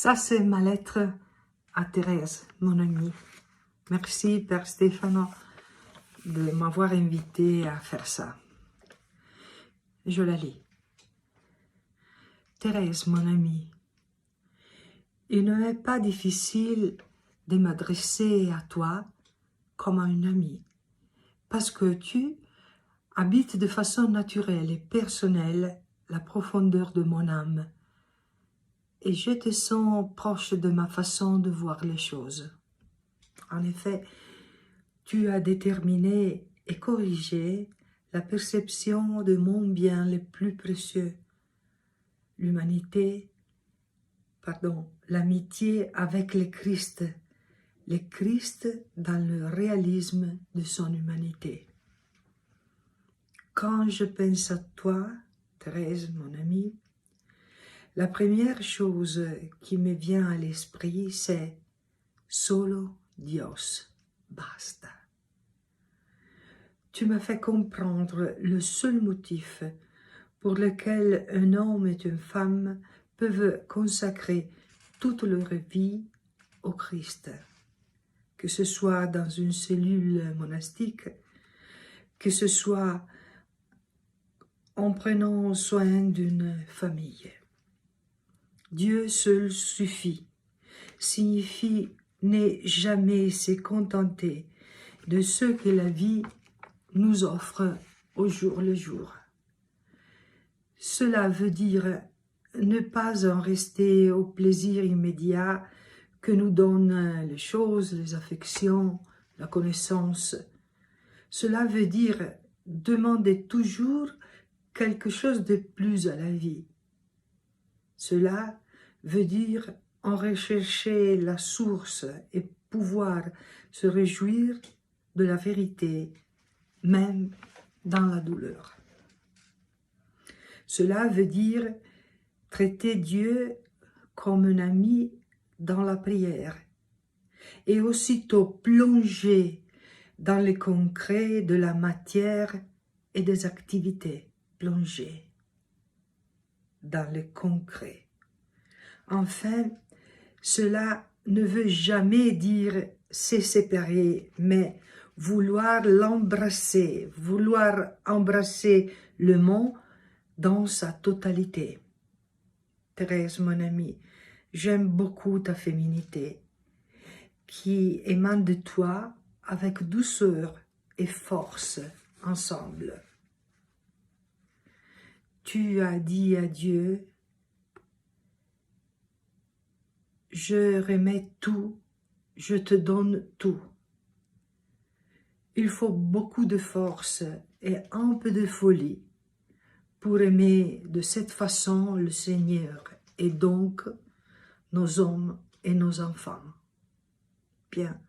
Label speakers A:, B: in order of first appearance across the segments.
A: Ça, c'est ma lettre à Thérèse, mon amie. Merci, Père Stefano, de m'avoir invité à faire ça. Je la lis. Thérèse, mon amie, il ne m'est pas difficile de m'adresser à toi comme à une amie, parce que tu habites de façon naturelle et personnelle la profondeur de mon âme, et je te sens proche de ma façon de voir les choses. En effet, tu as déterminé et corrigé la perception de mon bien le plus précieux, l'amitié avec le Christ dans le réalisme de son humanité. Quand je pense à toi, Thérèse, mon amie, la première chose qui me vient à l'esprit, c'est « Solo Dios, basta ». Tu m'as fait comprendre le seul motif pour lequel un homme et une femme peuvent consacrer toute leur vie au Christ, que ce soit dans une cellule monastique, que ce soit en prenant soin d'une famille. Dieu seul suffit, signifie ne jamais se contenter de ce que la vie nous offre au jour le jour. Cela veut dire ne pas en rester au plaisir immédiat que nous donnent les choses, les affections, la connaissance. Cela veut dire demander toujours quelque chose de plus à la vie. Cela veut dire en rechercher la source et pouvoir se réjouir de la vérité, même dans la douleur. Cela veut dire traiter Dieu comme un ami dans la prière et aussitôt plonger dans le concret de la matière et des activités. Plonger dans le concret. Enfin, cela ne veut jamais dire se séparer, mais vouloir l'embrasser, vouloir embrasser le monde dans sa totalité. Thérèse, mon amie, j'aime beaucoup ta féminité, qui émane de toi avec douceur et force ensemble. Tu as dit à Dieu, je remets tout, je te donne tout. Il faut beaucoup de force et un peu de folie pour aimer de cette façon le Seigneur et donc nos hommes e nos enfants. Bien,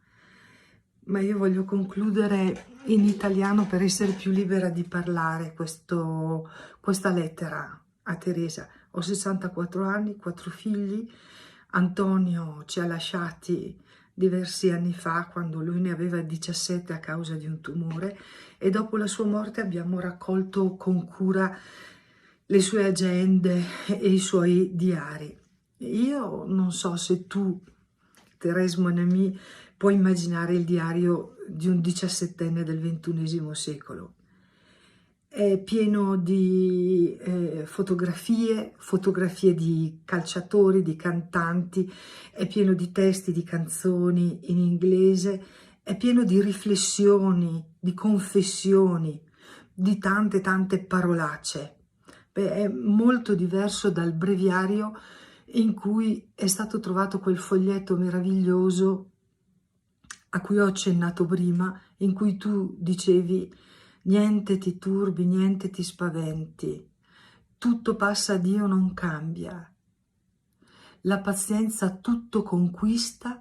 A: ma io voglio concludere in italiano per essere più libera di parlare questa lettera a Teresa. Ho 64 anni, 4 figli. Antonio ci ha lasciati diversi anni fa, quando lui ne aveva 17 a causa di un tumore, e dopo la sua morte abbiamo raccolto con cura le sue agende e i suoi diari. Io non so se tu, Thérèse, mon amie, puoi immaginare il diario di un 17enne del XXI secolo. È pieno di fotografie di calciatori, di cantanti, è pieno di testi di canzoni in inglese, è pieno di riflessioni, di confessioni, di tante parolacce. È molto diverso dal breviario in cui è stato trovato quel foglietto meraviglioso a cui ho accennato prima, in cui tu dicevi niente ti turbi, niente ti spaventi, tutto passa, Dio non cambia. La pazienza tutto conquista,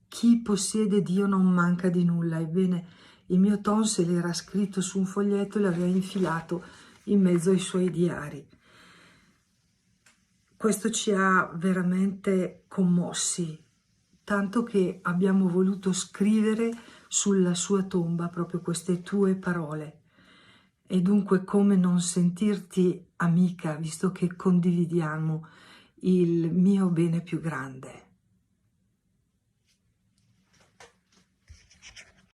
A: chi possiede Dio non manca di nulla. Ebbene, il mio Tonsel era scritto su un foglietto e l'aveva infilato in mezzo ai suoi diari. Questo ci ha veramente commossi, tanto che abbiamo voluto scrivere sulla sua tomba proprio queste tue parole. E dunque come non sentirti amica, visto che condividiamo il mio bene più grande.